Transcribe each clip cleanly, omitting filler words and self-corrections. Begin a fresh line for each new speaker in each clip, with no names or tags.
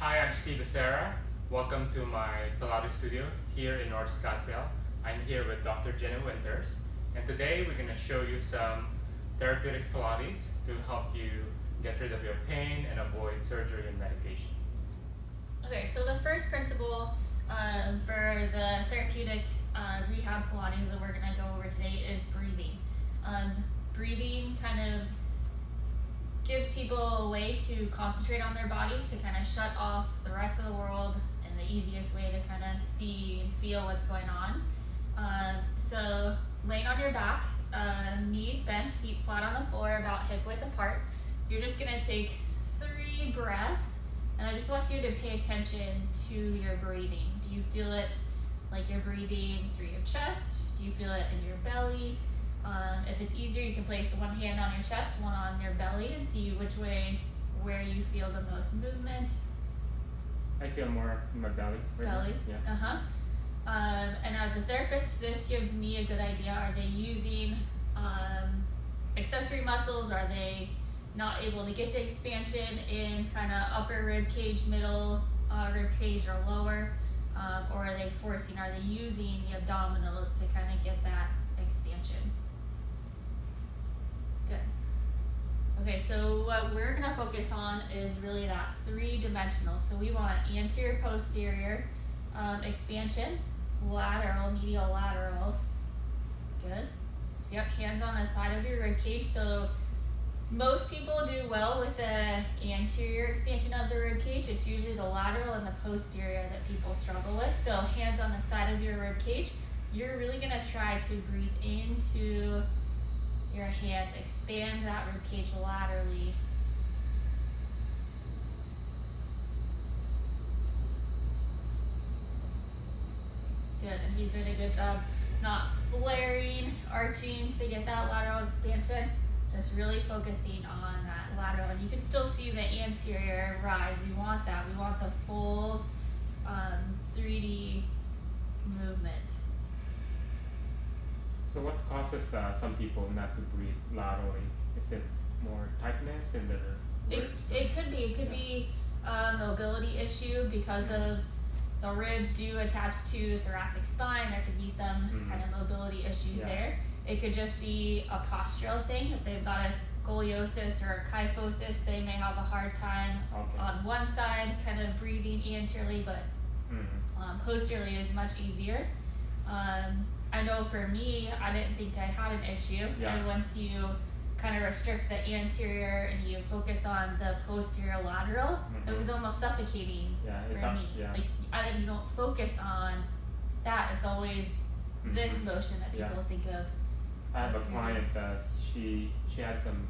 Hi, I'm Steve Becerra. Welcome to my Pilates studio here in North Scottsdale. I'm here with Dr. Jenny Winters, and today we're going to show you some therapeutic Pilates to help you get rid of your pain and avoid surgery and medication.
Okay, so the first principle for the therapeutic rehab Pilates that we're going to go over today is breathing. Breathing kind of gives people a way to concentrate on their bodies, to kind of shut off the rest of the world, and the easiest way to kind of see and feel what's going on. So laying on your back, knees bent, feet flat on the floor, about hip width apart. You're just going to take 3 breaths, and I just want you to pay attention to your breathing. Do you feel it like you're breathing through your chest? Do you feel it in your belly? If it's easier, you can place one hand on your chest, one on your belly, and see where you feel the most movement.
I feel more in my belly.
Belly?
Yeah.
And as a therapist, this gives me a good idea. Are they using accessory muscles? Are they not able to get the expansion in kind of upper rib cage, middle rib cage, or lower? Or are they using the abdominals to kind of get that expansion? Good. Okay, so what we're going to focus on is really that 3-dimensional. So we want anterior, posterior expansion, lateral, medial, lateral. Good. So yep, hands on the side of your rib cage. So most people do well with the anterior expansion of the rib cage. It's usually the lateral and the posterior that people struggle with. So hands on the side of your rib cage. You're really going to try to breathe into your hands, expand that rib cage laterally. Good, and he's doing a good job not flaring, arching to get that lateral expansion. Just really focusing on that lateral. And you can still see the anterior rise. We want that. We want the full 3D movement.
So what causes some people not to breathe laterally? Is it more tightness in the ribs?
It could be a mobility issue because of the ribs do attach to the thoracic spine. There could be some kind of mobility issues there. It could just be a postural thing. If they've got a scoliosis or a kyphosis, they may have a hard time on one side kind of breathing anteriorly, but posteriorly is much easier. I know for me, I didn't think I had an issue. And once you kind of restrict the anterior and you focus on the posterior lateral, it was almost suffocating for me. Like you don't focus on that. It's always this motion that people think of.
I have a client that she had some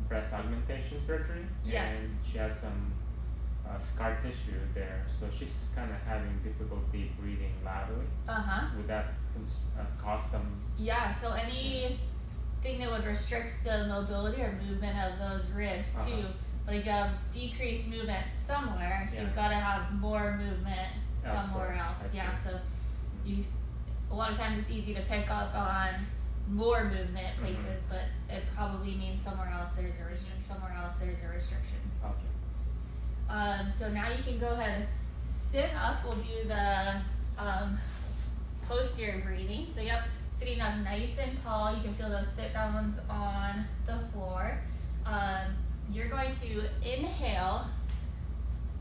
breast augmentation surgery, and she has some scar tissue there, so she's kind of having difficulty breathing laterally. Would that cause some? Yeah,
so anything that would restrict the mobility or movement of those ribs too. But if you have decreased movement somewhere, you've got to have more movement somewhere else. So a lot of times it's easy to pick up on more movement places, but it probably means somewhere else there's a restriction, somewhere else there's a restriction. So now you can go ahead, sit up. We'll do the posterior breathing. So sitting up nice and tall. You can feel those sit bones on the floor. You're going to inhale.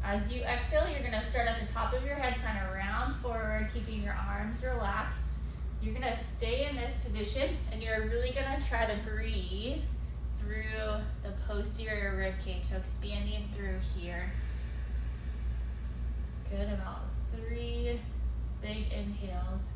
As you exhale, you're going to start at the top of your head, kind of round forward, keeping your arms relaxed. You're going to stay in this position, and you're really going to try to breathe through the posterior rib cage, so expanding through here. Good, about 3 big inhales.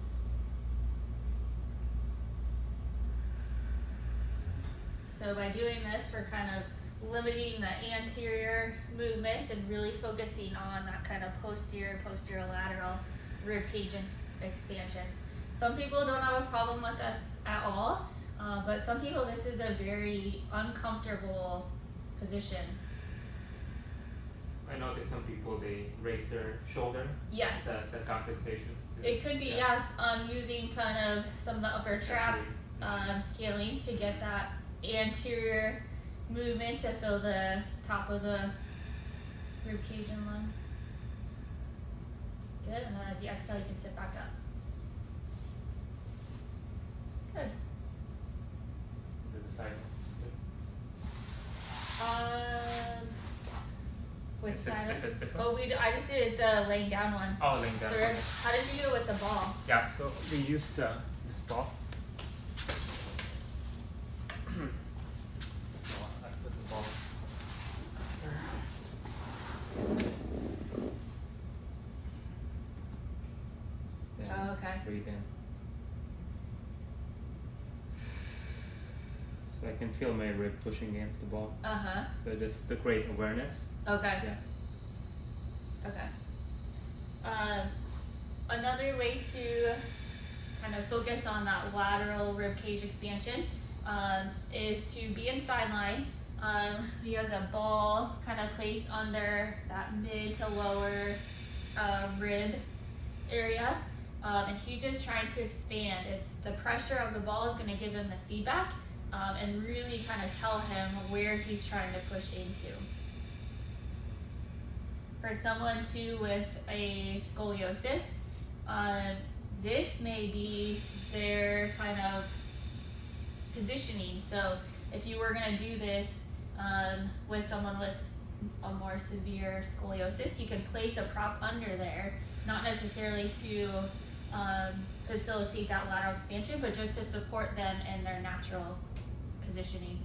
So by doing this, we're kind of limiting the anterior movement and really focusing on that kind of posterior lateral rib cage expansion. Some people don't have a problem with this at all. But some people, this is a very uncomfortable position.
I noticed some people, they raise their shoulder.
Yes.
The compensation.
It could be, using kind of some of the upper trap scalings to get that anterior movement to fill the top of the rib cage and lungs. Good, and then as you exhale, you can sit back up. Good.
The side.
Which
Is it-
side?
is it this one?
Oh, I just did the laying down one.
Oh, laying down.
The rib.
Okay.
How did you do it with the ball?
Yeah, so we use this ball. So I put the ball there. Then
Oh, okay.
breathe in. So I can feel my rib pushing against the ball.
Uh-huh.
So just to create awareness.
Okay.
Yeah.
Okay. Another way to kind of focus on that lateral rib cage expansion is to be in side line. He has a ball kind of placed under that mid to lower rib area, and he's just trying to expand. It's the pressure of the ball is going to give him the feedback and really kind of tell him where he's trying to push into. For someone too with a scoliosis, this may be their kind of positioning. So if you were going to do this with someone with a more severe scoliosis, you can place a prop under there, not necessarily to facilitate that lateral expansion, but just to support them in their natural positioning.